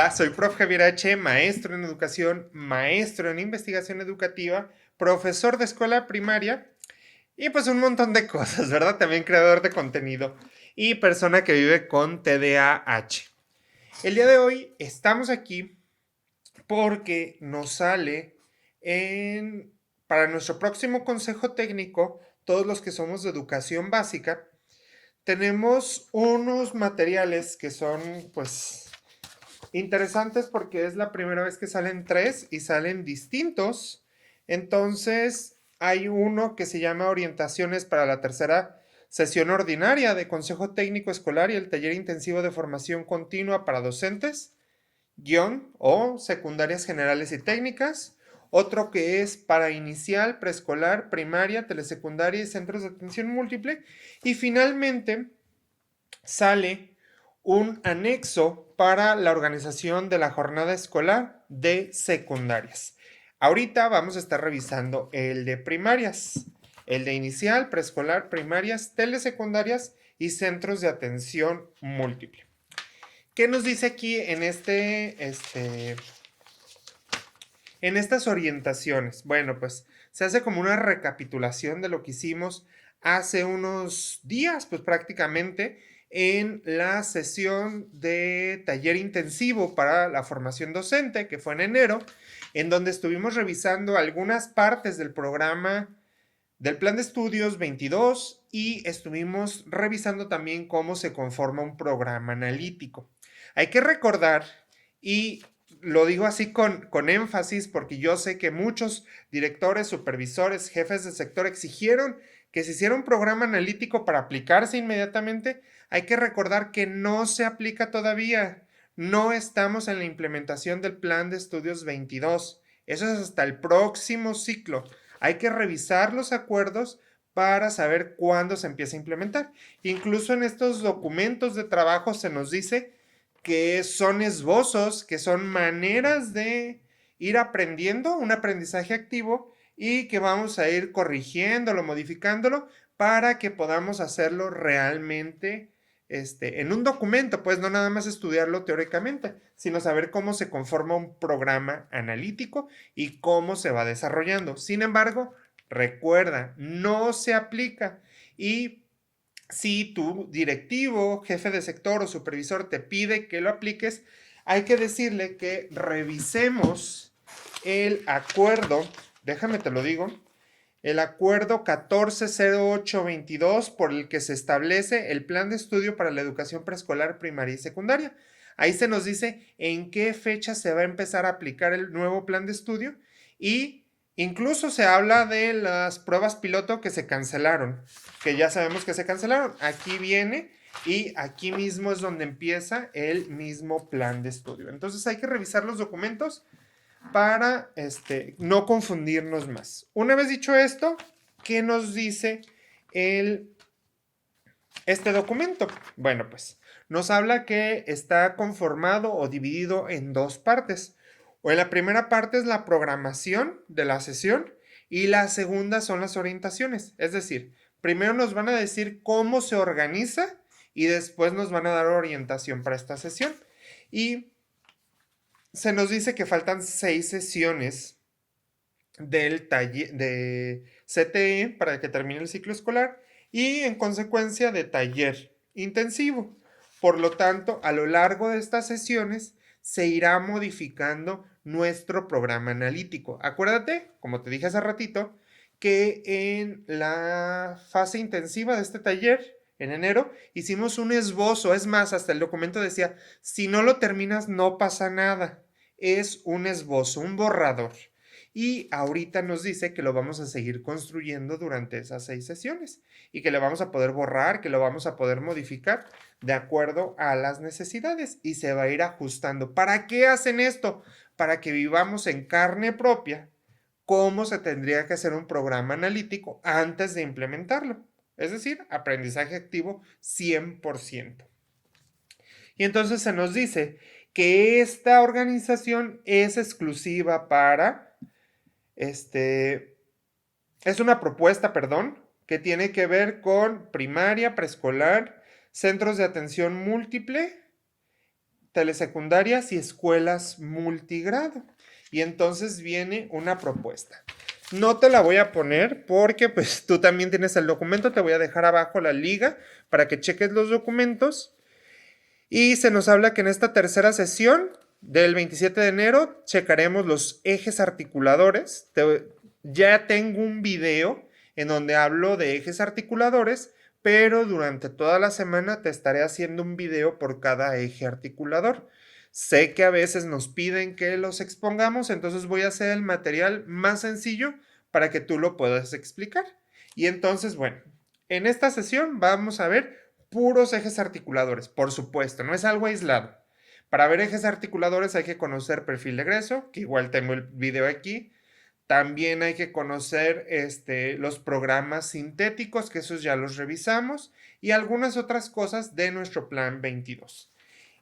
Hola, soy Prof. Javier H., maestro en educación, maestro en investigación educativa, profesor de escuela primaria y pues un montón de cosas, ¿verdad? También creador de contenido y persona que vive con TDAH. El día de hoy estamos aquí porque nos sale para nuestro próximo consejo técnico, todos los que somos de educación básica, tenemos unos materiales que son pues interesantes porque es la primera vez que salen tres y salen distintos. Entonces, hay uno que se llama Orientaciones para la tercera sesión ordinaria de Consejo Técnico Escolar y el taller intensivo de formación continua para docentes, guión o secundarias generales y técnicas. Otro que es para inicial, preescolar, primaria, telesecundaria y centros de atención múltiple. Y finalmente sale un anexo para la organización de la jornada escolar de secundarias. Ahorita vamos a estar revisando el de primarias, el de inicial, preescolar, primarias, telesecundarias y centros de atención múltiple. ¿Qué nos dice aquí en en estas orientaciones? Bueno, pues se hace como una recapitulación de lo que hicimos hace unos días, pues prácticamente en la sesión de taller intensivo para la formación docente, que fue en enero, en donde estuvimos revisando algunas partes del programa del plan de estudios 22 y estuvimos revisando también cómo se conforma un programa analítico. Hay que recordar, y lo digo así con énfasis porque yo sé que muchos directores, supervisores, jefes de sector exigieron que se hiciera un programa analítico para aplicarse inmediatamente. Hay que recordar que no se aplica todavía. No estamos en la implementación del plan de estudios 22. Eso es hasta el próximo ciclo. Hay que revisar los acuerdos para saber cuándo se empieza a implementar. Incluso en estos documentos de trabajo se nos dice que son esbozos, que son maneras de ir aprendiendo, un aprendizaje activo y que vamos a ir corrigiéndolo, modificándolo para que podamos hacerlo realmente en un documento, pues no nada más estudiarlo teóricamente, sino saber cómo se conforma un programa analítico y cómo se va desarrollando. Sin embargo, recuerda, no se aplica y si tu directivo, jefe de sector o supervisor te pide que lo apliques, hay que decirle que revisemos el acuerdo, déjame te lo digo, el acuerdo 140822 por el que se establece el plan de estudio para la educación preescolar, primaria y secundaria. Ahí se nos dice en qué fecha se va a empezar a aplicar el nuevo plan de estudio y incluso se habla de las pruebas piloto que se cancelaron, que ya sabemos que se cancelaron. Aquí viene y aquí mismo es donde empieza el mismo plan de estudio. Entonces hay que revisar los documentos para no confundirnos más. Una vez dicho esto, ¿qué nos dice el, este documento? Bueno, pues nos habla que está conformado o dividido en dos partes. O en la primera parte es la programación de la sesión y la segunda son las orientaciones. Es decir, primero nos van a decir cómo se organiza y después nos van a dar orientación para esta sesión. Y se nos dice que faltan 6 sesiones del taller de CTE para que termine el ciclo escolar y en consecuencia de taller intensivo. Por lo tanto, a lo largo de estas sesiones se irá modificando nuestro programa analítico. Acuérdate, como te dije hace ratito, que en la fase intensiva de este taller, en enero, hicimos un esbozo. Es más, hasta el documento decía, si no lo terminas, no pasa nada. Es un esbozo, un borrador. Y ahorita nos dice que lo vamos a seguir construyendo durante esas 6 sesiones y que lo vamos a poder borrar, que lo vamos a poder modificar de acuerdo a las necesidades y se va a ir ajustando. ¿Para qué hacen esto? Para que vivamos en carne propia cómo se tendría que hacer un programa analítico antes de implementarlo. Es decir, aprendizaje activo 100%. Y entonces se nos dice que esta organización es exclusiva para es una propuesta, perdón, que tiene que ver con primaria, preescolar, centros de atención múltiple telesecundarias y escuelas multigrado. Y entonces viene una propuesta. No te la voy a poner porque pues tú también tienes el documento. Te voy a dejar abajo la liga para que cheques los documentos. Y se nos habla que en esta tercera sesión del 27 de enero checaremos los ejes articuladores. Ya tengo un video en donde hablo de ejes articuladores, pero durante toda la semana te estaré haciendo un video por cada eje articulador. Sé que a veces nos piden que los expongamos, entonces voy a hacer el material más sencillo para que tú lo puedas explicar. Y entonces, bueno, en esta sesión vamos a ver puros ejes articuladores, por supuesto, no es algo aislado. Para ver ejes articuladores hay que conocer perfil de egreso, que igual tengo el video aquí. También hay que conocer los programas sintéticos, que esos ya los revisamos, y algunas otras cosas de nuestro plan 22.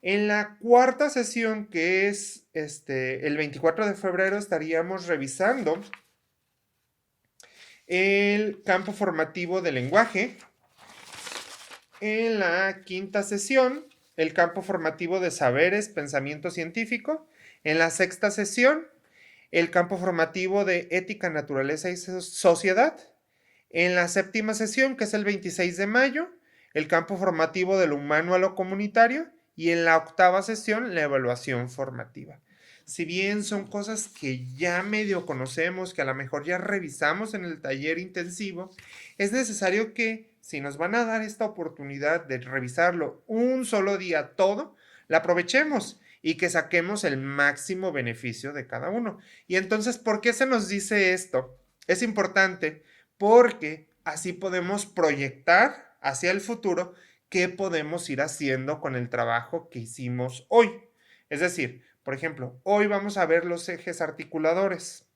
En la cuarta sesión, que es el 24 de febrero, estaríamos revisando el campo formativo del lenguaje. En la quinta sesión, el campo formativo de saberes, pensamiento científico. En la sexta sesión, el campo formativo de ética, naturaleza y sociedad. En la séptima sesión, que es el 26 de mayo, el campo formativo de lo humano a lo comunitario. Y en la octava sesión, la evaluación formativa. Si bien son cosas que ya medio conocemos, que a lo mejor ya revisamos en el taller intensivo, es necesario que, si nos van a dar esta oportunidad de revisarlo un solo día todo, la aprovechemos y que saquemos el máximo beneficio de cada uno. Y entonces, ¿por qué se nos dice esto? Es importante porque así podemos proyectar hacia el futuro qué podemos ir haciendo con el trabajo que hicimos hoy. Es decir, por ejemplo, hoy vamos a ver los ejes articuladores.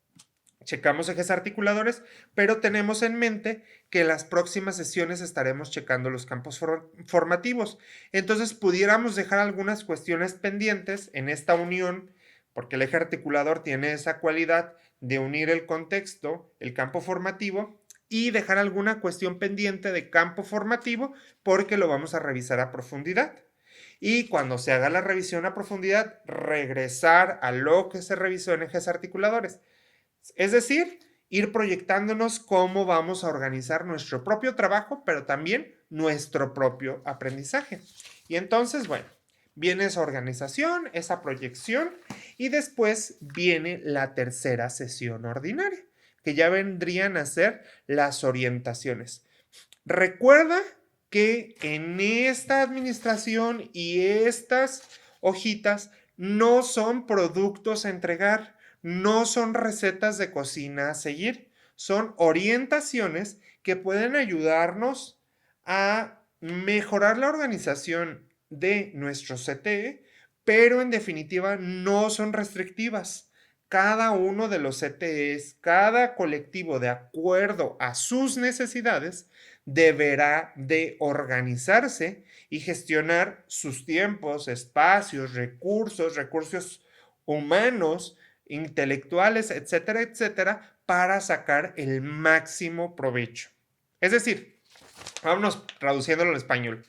Checamos ejes articuladores, pero tenemos en mente que en las próximas sesiones estaremos checando los campos formativos. Entonces, pudiéramos dejar algunas cuestiones pendientes en esta unión, porque el eje articulador tiene esa cualidad de unir el contexto, el campo formativo, y dejar alguna cuestión pendiente de campo formativo, porque lo vamos a revisar a profundidad. Y cuando se haga la revisión a profundidad, regresar a lo que se revisó en ejes articuladores. Es decir, ir proyectándonos cómo vamos a organizar nuestro propio trabajo, pero también nuestro propio aprendizaje. Y entonces, bueno, viene esa organización, esa proyección, y después viene la tercera sesión ordinaria, que ya vendrían a ser las orientaciones. Recuerda que en esta administración y estas hojitas no son productos a entregar, no son recetas de cocina a seguir, son orientaciones que pueden ayudarnos a mejorar la organización de nuestro CTE, pero en definitiva no son restrictivas. Cada uno de los CTEs, cada colectivo de acuerdo a sus necesidades, deberá de organizarse y gestionar sus tiempos, espacios, recursos humanos, intelectuales, etcétera, etcétera, para sacar el máximo provecho. Es decir, vámonos traduciéndolo al español.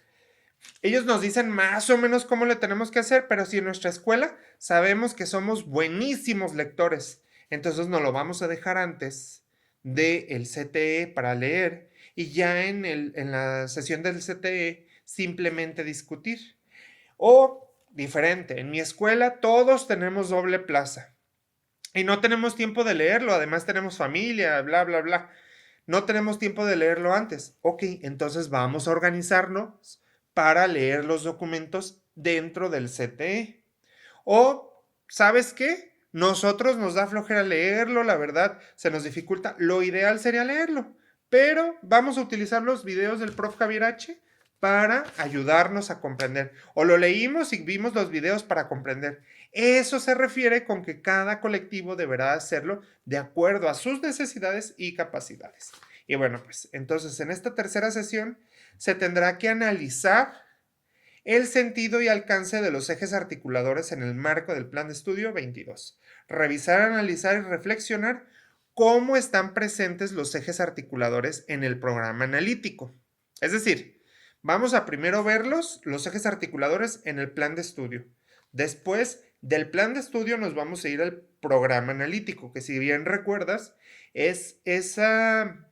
Ellos nos dicen más o menos cómo le tenemos que hacer, pero si en nuestra escuela sabemos que somos buenísimos lectores, entonces nos lo vamos a dejar antes del CTE para leer y ya en la sesión del CTE simplemente discutir. O diferente, en mi escuela todos tenemos doble plaza y no tenemos tiempo de leerlo, además tenemos familia, bla, bla, bla. No tenemos tiempo de leerlo antes. Ok, entonces vamos a organizarnos para leer los documentos dentro del CTE. O, ¿sabes qué? Nosotros nos da flojera leerlo, la verdad, se nos dificulta. Lo ideal sería leerlo, pero vamos a utilizar los videos del prof. Javier H. para ayudarnos a comprender. O lo leímos y vimos los videos para comprender. Eso se refiere con que cada colectivo deberá hacerlo de acuerdo a sus necesidades y capacidades. Y bueno, pues entonces en esta tercera sesión se tendrá que analizar el sentido y alcance de los ejes articuladores en el marco del Plan de Estudio 22. Revisar, analizar y reflexionar cómo están presentes los ejes articuladores en el programa analítico. Es decir, vamos a primero verlos, los ejes articuladores en el plan de estudio. Después del plan de estudio nos vamos a ir al programa analítico, que si bien recuerdas, es esa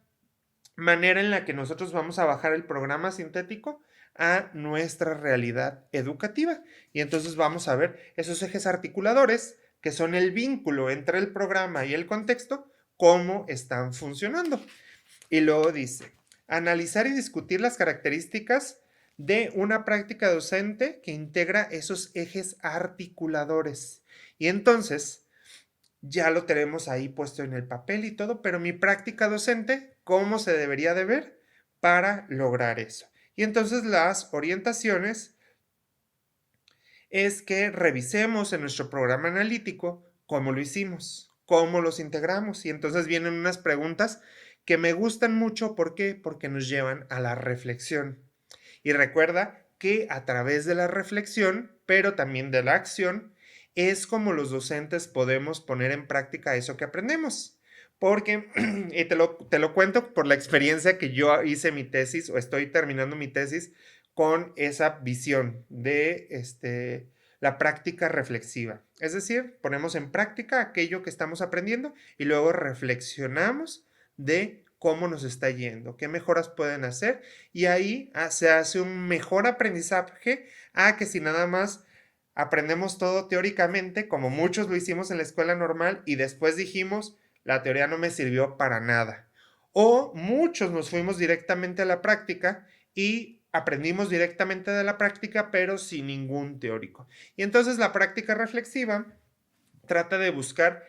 manera en la que nosotros vamos a bajar el programa sintético a nuestra realidad educativa. Y entonces vamos a ver esos ejes articuladores, que son el vínculo entre el programa y el contexto, cómo están funcionando. Y luego dice, analizar y discutir las características de una práctica docente que integra esos ejes articuladores. Y entonces, ya lo tenemos ahí puesto en el papel y todo, pero mi práctica docente, ¿cómo se debería de ver para lograr eso? Y entonces las orientaciones es que revisemos en nuestro programa analítico cómo lo hicimos, cómo los integramos. Y entonces vienen unas preguntas que me gustan mucho. ¿Por qué? Porque nos llevan a la reflexión. Y recuerda que a través de la reflexión, pero también de la acción, es como los docentes podemos poner en práctica eso que aprendemos. Porque, y te lo cuento por la experiencia que yo hice mi tesis o estoy terminando mi tesis con esa visión de la práctica reflexiva. Es decir, ponemos en práctica aquello que estamos aprendiendo y luego reflexionamos de cómo nos está yendo, qué mejoras pueden hacer y ahí se hace un mejor aprendizaje a que si nada más aprendemos todo teóricamente, como muchos lo hicimos en la escuela normal y después dijimos, la teoría no me sirvió para nada. O muchos nos fuimos directamente a la práctica y aprendimos directamente de la práctica, pero sin ningún teórico. Y entonces la práctica reflexiva trata de buscar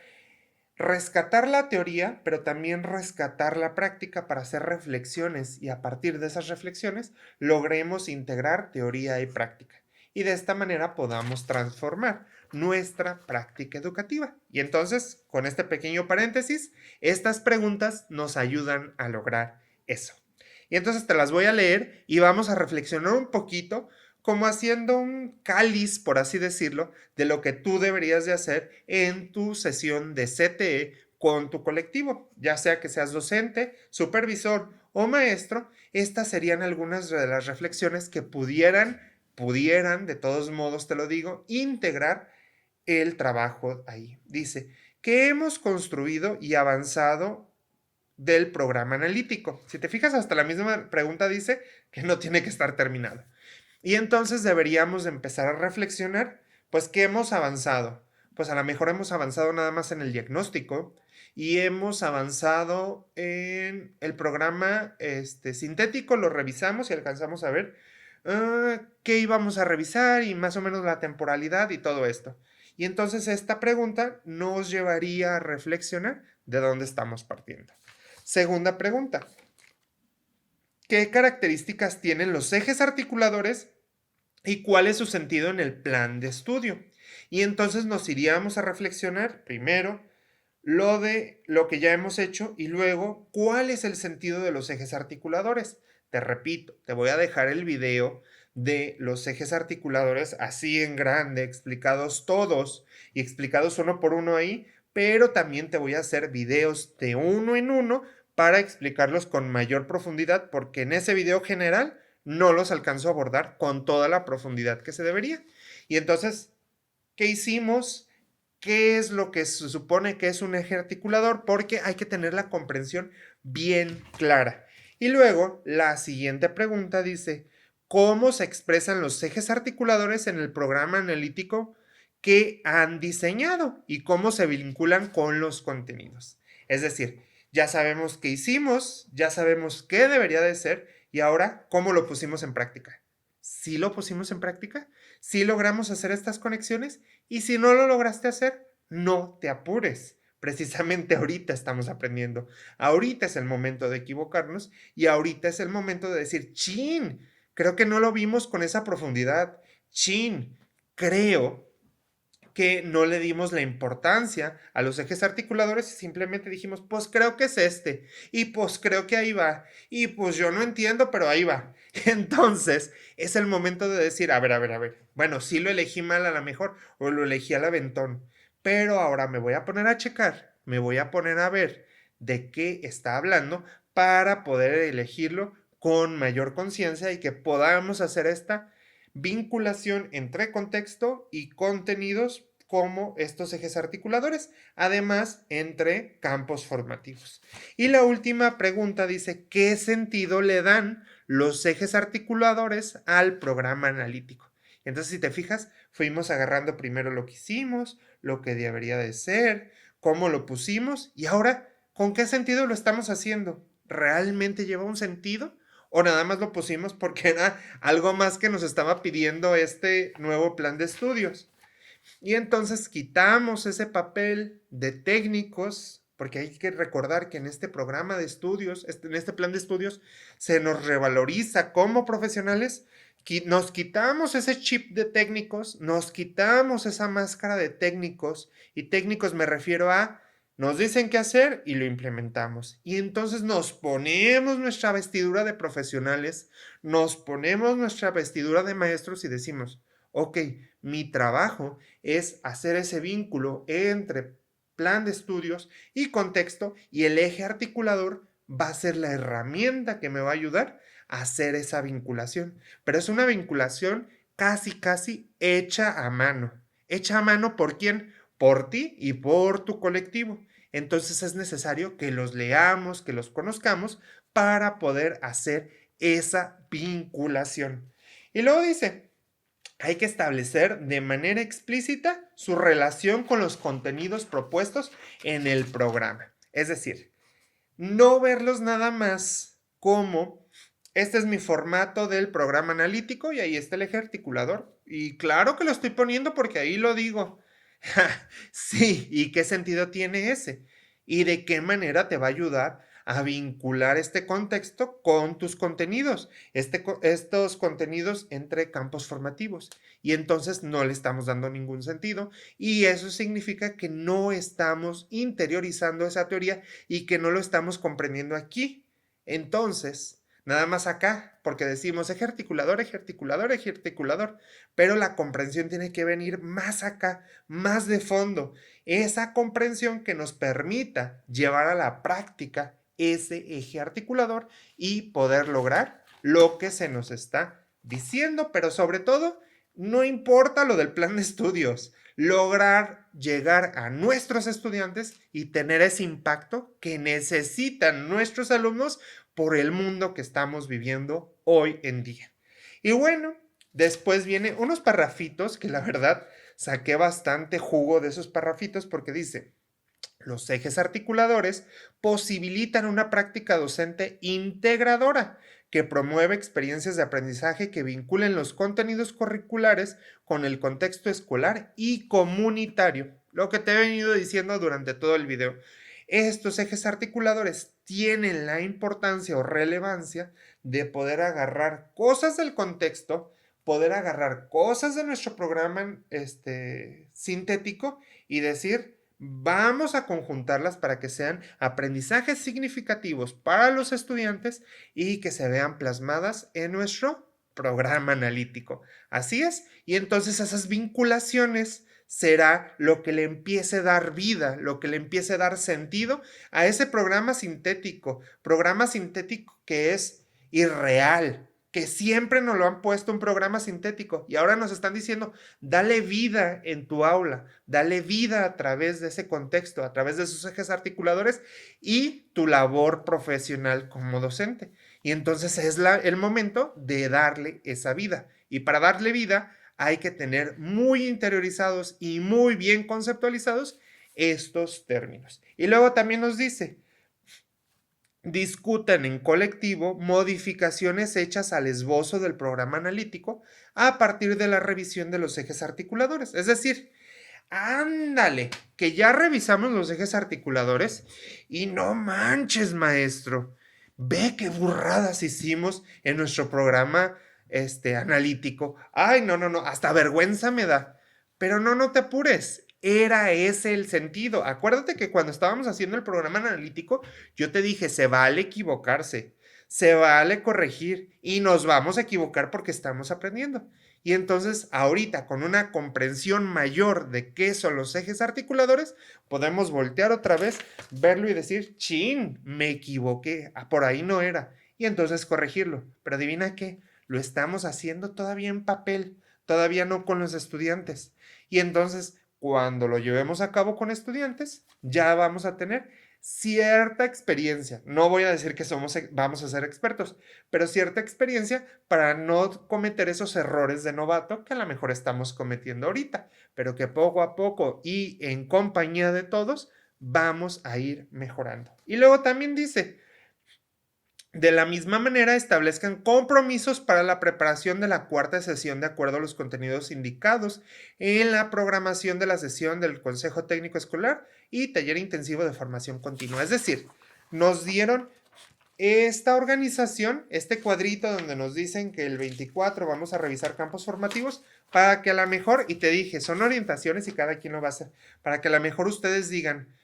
rescatar la teoría, pero también rescatar la práctica para hacer reflexiones y a partir de esas reflexiones logremos integrar teoría y práctica. Y de esta manera podamos transformar nuestra práctica educativa. Y entonces, con este pequeño paréntesis, estas preguntas nos ayudan a lograr eso. Y entonces te las voy a leer y vamos a reflexionar un poquito como haciendo un cáliz, por así decirlo, de lo que tú deberías de hacer en tu sesión de CTE con tu colectivo, ya sea que seas docente, supervisor o maestro. Estas serían algunas de las reflexiones que pudieran, de todos modos te lo digo, integrar el trabajo ahí. Dice, ¿qué hemos construido y avanzado del programa analítico? Si te fijas, hasta la misma pregunta dice que no tiene que estar terminada. Y entonces deberíamos empezar a reflexionar, pues, ¿qué hemos avanzado? Pues a lo mejor hemos avanzado nada más en el diagnóstico y hemos avanzado en el programa sintético, lo revisamos y alcanzamos a ver qué íbamos a revisar y más o menos la temporalidad y todo esto. Y entonces esta pregunta nos llevaría a reflexionar de dónde estamos partiendo. Segunda pregunta. ¿Qué características tienen los ejes articuladores y cuál es su sentido en el plan de estudio? Y entonces nos iríamos a reflexionar primero lo de lo que ya hemos hecho y luego cuál es el sentido de los ejes articuladores. Te repito, te voy a dejar el video de los ejes articuladores así en grande, explicados todos y explicados uno por uno ahí, pero también te voy a hacer videos de uno en uno para explicarlos con mayor profundidad, porque en ese video general no los alcanzo a abordar con toda la profundidad que se debería. Y entonces, ¿qué hicimos? ¿Qué es lo que se supone que es un eje articulador? Porque hay que tener la comprensión bien clara. Y luego, la siguiente pregunta dice, ¿cómo se expresan los ejes articuladores en el programa analítico que han diseñado y cómo se vinculan con los contenidos? Es decir, ya sabemos qué hicimos, ya sabemos qué debería de ser y ahora cómo lo pusimos en práctica. ¿Sí lo pusimos en práctica? ¿Sí logramos hacer estas conexiones? Y si no lo lograste hacer, no te apures. Precisamente ahorita estamos aprendiendo. Ahorita es el momento de equivocarnos y ahorita es el momento de decir, chin, creo que no lo vimos con esa profundidad. Chin, creo que no le dimos la importancia a los ejes articuladores y simplemente dijimos, pues creo que es este, y pues creo que ahí va, y pues yo no entiendo, pero ahí va. Entonces, es el momento de decir, a ver, bueno, sí lo elegí mal a lo mejor, o lo elegí al aventón, pero ahora me voy a poner a checar, me voy a poner a ver de qué está hablando para poder elegirlo con mayor conciencia y que podamos hacer esta vinculación entre contexto y contenidos como estos ejes articuladores, además entre campos formativos. Y la última pregunta dice, ¿qué sentido le dan los ejes articuladores al programa analítico? Entonces, si te fijas, fuimos agarrando primero lo que hicimos, lo que debería de ser, cómo lo pusimos y ahora, ¿con qué sentido lo estamos haciendo? ¿Realmente lleva un sentido? ¿O nada más lo pusimos porque era algo más que nos estaba pidiendo este nuevo plan de estudios? Y entonces quitamos ese papel de técnicos, porque hay que recordar que en este programa de estudios, en este plan de estudios, se nos revaloriza como profesionales. Nos quitamos ese chip de técnicos, nos quitamos esa máscara de técnicos, y técnicos me refiero a, nos dicen qué hacer y lo implementamos. Y entonces nos ponemos nuestra vestidura de profesionales, nos ponemos nuestra vestidura de maestros y decimos, ok, mi trabajo es hacer ese vínculo entre plan de estudios y contexto, y el eje articulador va a ser la herramienta que me va a ayudar a hacer esa vinculación. Pero es una vinculación casi hecha a mano. ¿Hecha a mano por quién? Por ti y por tu colectivo. Entonces es necesario que los leamos, que los conozcamos para poder hacer esa vinculación. Y luego dice, hay que establecer de manera explícita su relación con los contenidos propuestos en el programa. Es decir, no verlos nada más como, este es mi formato del programa analítico y ahí está el eje articulador. Y claro que lo estoy poniendo porque ahí lo digo. Sí, ¿y qué sentido tiene ese? ¿Y de qué manera te va a ayudar a vincular este contexto con tus contenidos, estos contenidos entre campos formativos? Y entonces no le estamos dando ningún sentido, y eso significa que no estamos interiorizando esa teoría y que no lo estamos comprendiendo aquí. Entonces, nada más acá, porque decimos eje articulador, eje articulador, eje articulador, pero la comprensión tiene que venir más acá, más de fondo. Esa comprensión que nos permita llevar a la práctica ese eje articulador y poder lograr lo que se nos está diciendo, pero sobre todo, no importa lo del plan de estudios, lograr llegar a nuestros estudiantes y tener ese impacto que necesitan nuestros alumnos por el mundo que estamos viviendo hoy en día. Y bueno, después vienen unos parrafitos que la verdad saqué bastante jugo de esos parrafitos porque dice, los ejes articuladores posibilitan una práctica docente integradora que promueve experiencias de aprendizaje que vinculen los contenidos curriculares con el contexto escolar y comunitario. Lo que te he venido diciendo durante todo el video. Estos ejes articuladores tienen la importancia o relevancia de poder agarrar cosas del contexto, poder agarrar cosas de nuestro programa sintético y decir, vamos a conjuntarlas para que sean aprendizajes significativos para los estudiantes y que se vean plasmadas en nuestro programa analítico. Así es, y entonces esas vinculaciones será lo que le empiece a dar vida, lo que le empiece a dar sentido a ese programa sintético que es irreal, que siempre nos lo han puesto un programa sintético y ahora nos están diciendo, dale vida en tu aula, dale vida a través de ese contexto, a través de sus ejes articuladores y tu labor profesional como docente. Y entonces es el momento de darle esa vida. Y para darle vida hay que tener muy interiorizados y muy bien conceptualizados estos términos. Y luego también nos dice, discutan en colectivo modificaciones hechas al esbozo del programa analítico a partir de la revisión de los ejes articuladores. Es decir, ándale, que ya revisamos los ejes articuladores y no manches, maestro, ve qué burradas hicimos en nuestro programa analítico. Ay, no, hasta vergüenza me da. Pero no te apures. Era ese el sentido. Acuérdate que cuando estábamos haciendo el programa analítico, yo te dije, se vale equivocarse, se vale corregir y nos vamos a equivocar porque estamos aprendiendo. Y entonces ahorita con una comprensión mayor de qué son los ejes articuladores, podemos voltear otra vez, verlo y decir, chin, me equivoqué, por ahí no era. Y entonces corregirlo. Pero adivina qué, lo estamos haciendo todavía en papel, todavía no con los estudiantes. Y entonces, cuando lo llevemos a cabo con estudiantes, ya vamos a tener cierta experiencia. No voy a decir que vamos a ser expertos, pero cierta experiencia para no cometer esos errores de novato que a lo mejor estamos cometiendo ahorita, pero que poco a poco y en compañía de todos vamos a ir mejorando. Y luego también dice, de la misma manera, establezcan compromisos para la preparación de la cuarta sesión de acuerdo a los contenidos indicados en la programación de la sesión del Consejo Técnico Escolar y taller intensivo de formación continua. Es decir, nos dieron esta organización, este cuadrito donde nos dicen que el 24 vamos a revisar campos formativos para que a lo mejor, y te dije, son orientaciones y cada quien lo va a hacer, para que a lo mejor ustedes digan,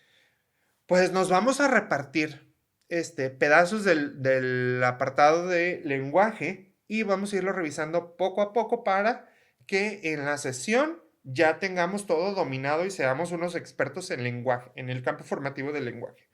pues nos vamos a repartir pedazos del apartado de lenguaje y vamos a irlo revisando poco a poco para que en la sesión ya tengamos todo dominado y seamos unos expertos en lenguaje, en el campo formativo del lenguaje.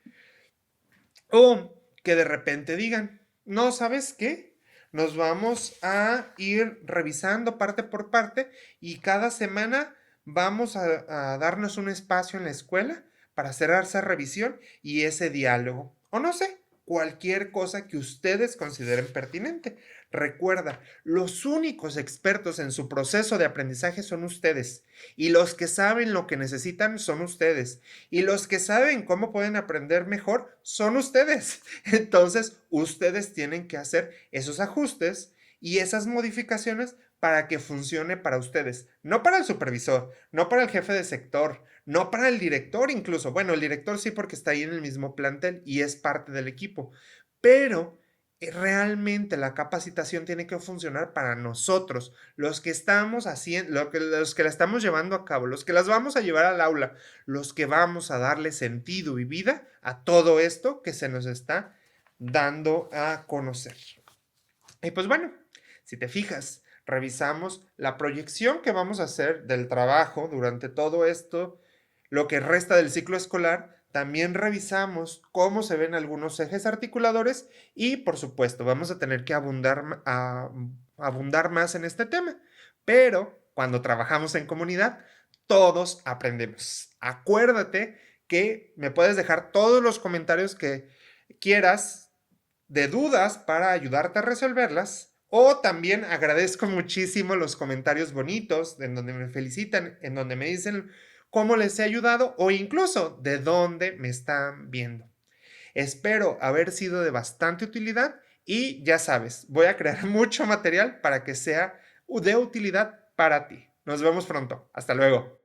O que de repente digan, no, ¿sabes qué? Nos vamos a ir revisando parte por parte y cada semana vamos a darnos un espacio en la escuela para hacer esa revisión y ese diálogo. O no sé, cualquier cosa que ustedes consideren pertinente. Recuerda, los únicos expertos en su proceso de aprendizaje son ustedes. Y los que saben lo que necesitan son ustedes. Y los que saben cómo pueden aprender mejor son ustedes. Entonces, ustedes tienen que hacer esos ajustes y esas modificaciones para que funcione para ustedes, no para el supervisor, no para el jefe de sector, no para el director incluso. Bueno, el director sí porque está ahí en el mismo plantel y es parte del equipo, pero realmente la capacitación tiene que funcionar para nosotros, los que estamos haciendo, los que la estamos llevando a cabo, los que las vamos a llevar al aula, los que vamos a darle sentido y vida a todo esto que se nos está dando a conocer. Y pues bueno, si te fijas, revisamos la proyección que vamos a hacer del trabajo durante todo esto, lo que resta del ciclo escolar. También revisamos cómo se ven algunos ejes articuladores y, por supuesto, vamos a tener que abundar más en este tema. Pero cuando trabajamos en comunidad, todos aprendemos. Acuérdate que me puedes dejar todos los comentarios que quieras de dudas para ayudarte a resolverlas. O también agradezco muchísimo los comentarios bonitos en donde me felicitan, en donde me dicen cómo les he ayudado o incluso de dónde me están viendo. Espero haber sido de bastante utilidad y ya sabes, voy a crear mucho material para que sea de utilidad para ti. Nos vemos pronto. Hasta luego.